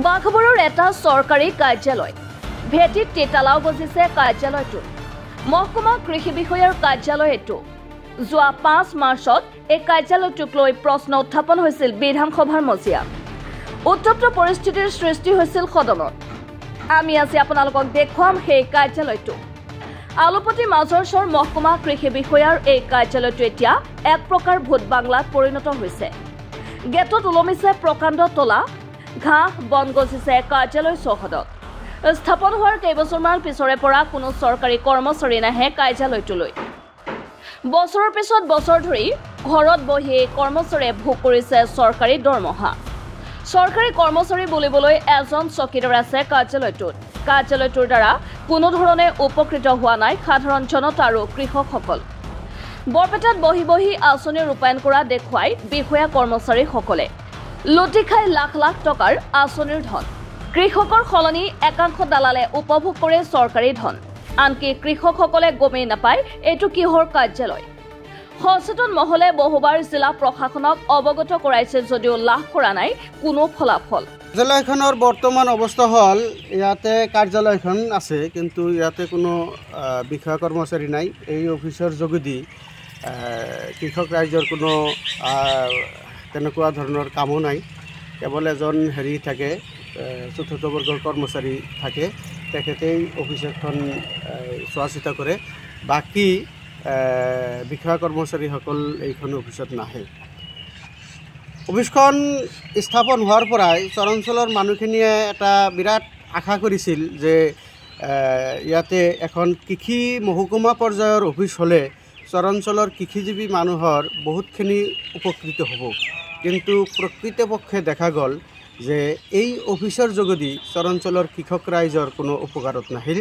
বাঘবৰৰ এটা চৰকাৰী কাৰ্যালয় ভেটিত তেতালাও বজিছে কাৰ্যালয়টোত মহকুমা কৃষি বিষয়াৰ কাৰ্যালয় এটো যোৱা 5 মাৰ্চত এই কাৰ্যালয়টোক লৈ প্ৰশ্ন উত্থাপন হৈছিল বিধানসভাৰ মজিয়াত উত্তপ্ত পৰিস্থিতিৰ সৃষ্টি হৈছিল সদনত আমি আজি আপোনালোকক দেখুৱাম সেই কাৰ্যালয়টো আলুপতি মাজৰচৰ মহকুমা কৃষি বিষয়াৰ এই কাৰ্যালয়টো এতিয়া এক প্ৰকাৰ ভূত বাংলাত পৰিণত হৈছে গেটত ওলমিছে প্ৰকাণ্ড তলা ঘাঁহ বন গজিছে কাৰ্যালয় চৌহদত স্থাপন হোৱাৰ কেইবছৰমান পিছৰে পৰা কোনো চৰকাৰী কৰ্মচাৰী নাহে কাৰ্যালয়টোলৈ বছৰৰ পিছত বছৰ ধৰি ঘৰত বহি কৰ্মচাৰীয়ে ভোগ কৰিছে চৰকাৰী দৰমহা চৰকাৰী কৰ্মচাৰী বুলিবলৈ এজন চকীদাৰ আছে কাৰ্যালয়টোৰ দ্বাৰা কোনো ধৰণে উপকৃত হোৱা নাই সাধাৰণ জনতা আৰু কৃষকসকল বৰপেটাত বহি আঁচনি ৰূপায়ণ কৰা দেখুৱাই বিষয়া কৰ্মচাৰীসকলে লুটি খাই লাখ লাখ টকাৰ আঁচনিৰ ধন কৃষকৰ সলনি একাংশ দালালে উপভোগ কৰে চৰকাৰী ধন আনকি কৃষকসকলে গমেই নাপায় এইটো কিহৰ কাৰ্যালয় সচেতন মহলে বহুবাৰ জিলা প্ৰশাসনক অৱগত কৰাইছে যদিও লাভ কৰা নাই কোনো ফলাফল কাৰ্যালয়খনৰ বৰ্তমান অৱস্থা হ'ল ইয়াতে কাৰ্যালয়খন আছে কিন্তু ইয়াতে কোনো বিষয়া কৰ্মচাৰী নাই এই অফিচৰ যোগেদি কৃষক ৰাইজৰ কোনো তেনেকুৱা ধৰণৰ কামো নাই কেৱল এজন থাকে চতুৰ্থ বৰ্গৰ কৰ্মচাৰী থাকে তেখেতেই অফিচখন চোৱা চিতা কৰে বাকী বিষয়া কৰ্মচাৰীসকল এইখন অফিচত নাহে অফিচখন স্থাপন হোৱাৰ পৰাই চৰাঞ্চলৰ মানুহখিনিয়ে এটা বিৰাট আশা কৰিছিল যে ইয়াতে এখন কৃষি মহকুমা পৰ্যায়ৰ অফিচ হ'লে চৰাঞ্চলৰ কৃষিজীৱী মানুহৰ বহুতখিনি উপকৃত হ'ব কিন্তু প্ৰকৃতপক্ষে দেখা গ'ল যে এই অফিচৰ যোগেদি চৰাঞ্চলৰ কৃষক ৰাইজৰ কোনো উপকাৰত নাহিল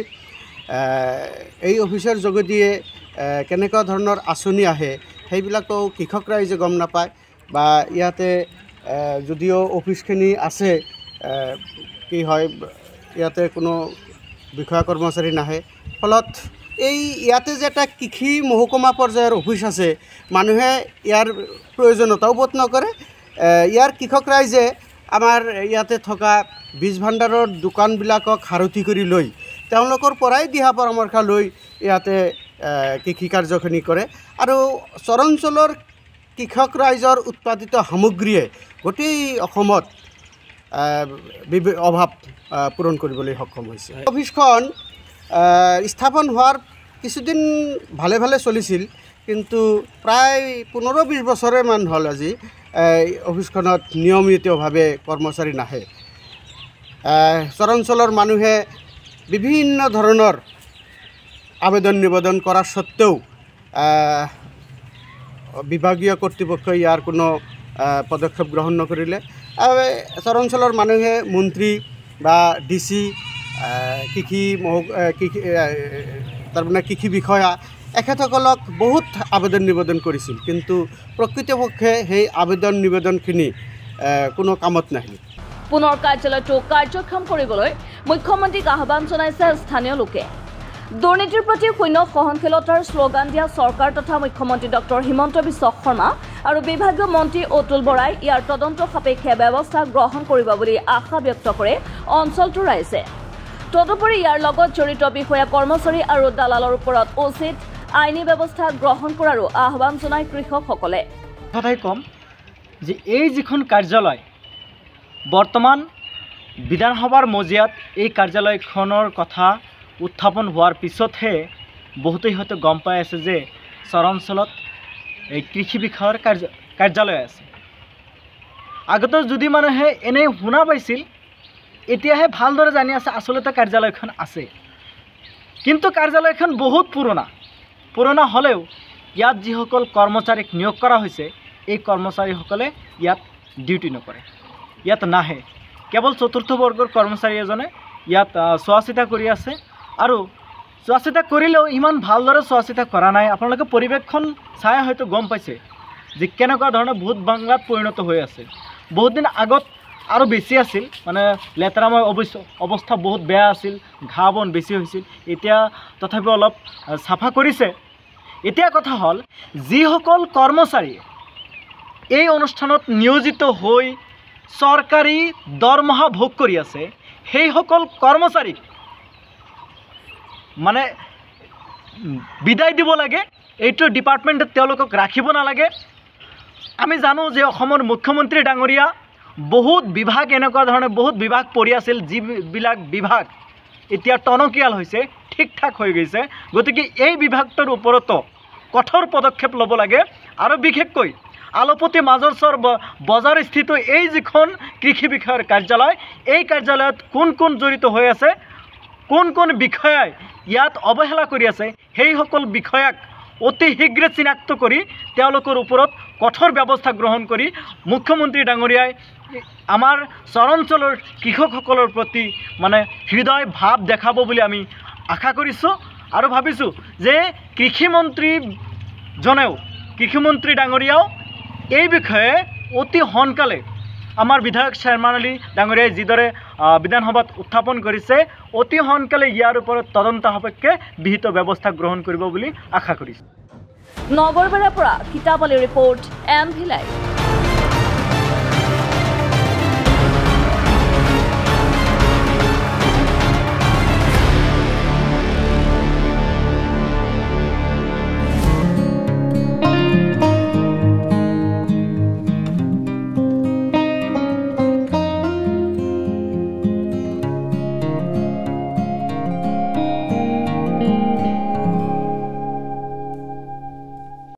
এই অফিচৰ যোগেদিয়ে কেনেকুৱা ধৰণৰ আঁচনি আহে সেইবিলাকো কৃষক ৰাইজে গম নাপায় বা ইয়াতে যদিও অফিচখিনি আছে কি হয় ইয়াতে কোনো বিষয়া কৰ্মচাৰী নাহে ফলত এই ইয়াতে যে এটা কৃষি মহকুমা পৰ্যায়ৰ অফিচ আছে মানুহে ইয়াৰ প্ৰয়োজনীয়তাও বোধ নকৰে ইয়াৰ কৃষক ৰাইজে আমাৰ ইয়াতে থকা বীজ ভাণ্ডাৰৰ দোকানবিলাকক সাৰথি কৰি লৈ তেওঁলোকৰ পৰাই দিহা পৰামৰ্শ লৈ ইয়াতে কৃষি কাৰ্যখিনি কৰে আৰু চৰাঞ্চলৰ কৃষক ৰাইজৰ উৎপাদিত সামগ্ৰীয়ে গোটেই অসমত অভাৱ পূৰণ কৰিবলৈ সক্ষম হৈছে অফিচখন স্থাপন হোৱাৰ কিছুদিন ভালে চলিছিল কিন্তু প্ৰায় 15-20 বছৰমান হ'ল আজি অফিচখনত নিয়মিতভাৱে কৰ্মচাৰী নাহে চৰাঞ্চলৰ মানুহে বিভিন্ন ধৰণৰ আবেদন নিবেদন কৰাৰ সত্ত্বেও বিভাগীয় কৰ্তৃপক্ষই ইয়াৰ কোনো পদক্ষেপ গ্ৰহণ নকৰিলে চৰাঞ্চলৰ মানুহে মন্ত্ৰী বা ডিচি কৃষি বিষয়া এখেতসকলক বহুত আবেদন নিবেদন কৰিছিল কিন্তু প্ৰকৃতপক্ষে সেই আবেদন নিবেদনখিনি কোনো কামত নাহিল পুনৰ কাৰ্যালয়টো কাৰ্যক্ষম কৰিবলৈ মুখ্যমন্ত্ৰীক আহ্বান জনাইছে স্থানীয় লোকে দুৰ্নীতিৰ প্ৰতি শূন্য সহনশীলতাৰ শ্লোগান দিয়া চৰকাৰ তথা মুখ্যমন্ত্ৰী ডক্টৰ হিমন্ত বিশ্ব শৰ্মা আৰু বিভাগীয় মন্ত্ৰী অতুল বৰাই ইয়াৰ তদন্ত সাপেক্ষে ব্যৱস্থা গ্ৰহণ কৰিব বুলি আশা ব্যক্ত কৰে অঞ্চলটোৰ ৰাইজে তদুপৰি ইয়াৰ লগত জড়িত বিষয়া কৰ্মচাৰী আৰু দালালৰ ওপৰত উচিত আইনী ব্যৱস্থা গ্ৰহণ কৰাৰো আহ্বান জনায় কৃষকসকলে কথাই কম যে এই যিখন কাৰ্যালয় বৰ্তমান বিধানসভাৰ মজিয়াত এই কাৰ্যালয়খনৰ কথা উত্থাপন হোৱাৰ পিছতহে বহুতেই হয়তো গম পাই আছে যে চৰাঞ্চলত এই কৃষি বিষয়ৰ কাৰ্যালয় আছে আগতে যদি মানুহে এনেই শুনা পাইছিল এতিয়াহে ভালদৰে জানি আছে আচলতে কাৰ্যালয়খন আছে কিন্তু কাৰ্যালয়খন বহুত পুৰণা হ'লেও ইয়াত যিসকল কৰ্মচাৰীক নিয়োগ কৰা হৈছে এই কৰ্মচাৰীসকলে ইয়াত ডিউটি নকৰে ইয়াত নাহে কেৱল চতুৰ্থ বৰ্গৰ কৰ্মচাৰী এজনে ইয়াত চোৱা চিতা কৰি আছে আৰু চোৱা চিতা কৰিলেও ইমান ভালদৰে চোৱা চিতা কৰা নাই আপোনালোকে পৰিৱেশখন চাই হয়তো গম পাইছে যে কেনেকুৱা ধৰণৰ ভূত বাংলাত পৰিণত হৈ আছে বহুত দিন আগত আৰু বেছি আছিল মানে লেতেৰাময় অৱস্থা বহুত বেয়া আছিল ঘাঁহ বন বেছি হৈছিল এতিয়া তথাপিও অলপ চাফা কৰিছে এতিয়া কথা হ'ল যিসকল কৰ্মচাৰী এই অনুষ্ঠানত নিয়োজিত হৈ চৰকাৰী দৰমহা ভোগ কৰি আছে সেইসকল কৰ্মচাৰীক মানে বিদায় দিব লাগে। এইটো ডিপাৰ্টমেণ্টত তেওঁলোকক ৰাখিব নালাগে। আমি জানো যে অসমৰ মুখ্যমন্ত্ৰী ডাঙৰীয়া বহুত বিভাগ এনেকুৱা ধৰণে বহুত বিভাগ পৰি আছিল, যিবিলাক বিভাগ এতিয়া টনকিয়াল হৈছে, ঠিক ঠাক হৈ গৈছে। গতিকে এই বিভাগটোৰ ওপৰতো কঠোৰ পদক্ষেপ ল'ব লাগে। আৰু বিশেষকৈ আলপতি মাজৰচৰ বজাৰস্থিত এই যিখন কৃষি বিষয়াৰ কাৰ্যালয়, এই কাৰ্যালয়ত কোন কোন জড়িত হৈ আছে, কোন কোন বিষয়াই ইয়াত অৱহেলা কৰি আছে, সেইসকল বিষয়াক অতি শীঘ্ৰে চিনাক্ত কৰি তেওঁলোকৰ ওপৰত কঠোৰ ব্যৱস্থা গ্ৰহণ কৰি মুখ্যমন্ত্ৰী ডাঙৰীয়াই আমাৰ চৰাঞ্চলৰ কৃষকসকলৰ প্ৰতি মানে হৃদয় ভাৱ দেখাব বুলি আমি আশা কৰিছোঁ। আৰু ভাবিছোঁ যে কৃষিমন্ত্ৰী ডাঙৰীয়াও এই বিষয়ে অতি সোনকালে আমাৰ বিধায়ক শৰ্মা আলী ডাঙৰীয়াই যিদৰে বিধানসভাত উত্থাপন কৰিছে, অতি সোনকালে ইয়াৰ ওপৰত তদন্ত সাপেক্ষে বিহিত ব্যৱস্থা গ্ৰহণ কৰিব বুলি আশা কৰিছোঁ। নগৰবেৰাৰ পৰা কিতাপ আলীৰ ৰিপৰ্ট MV লাইভ।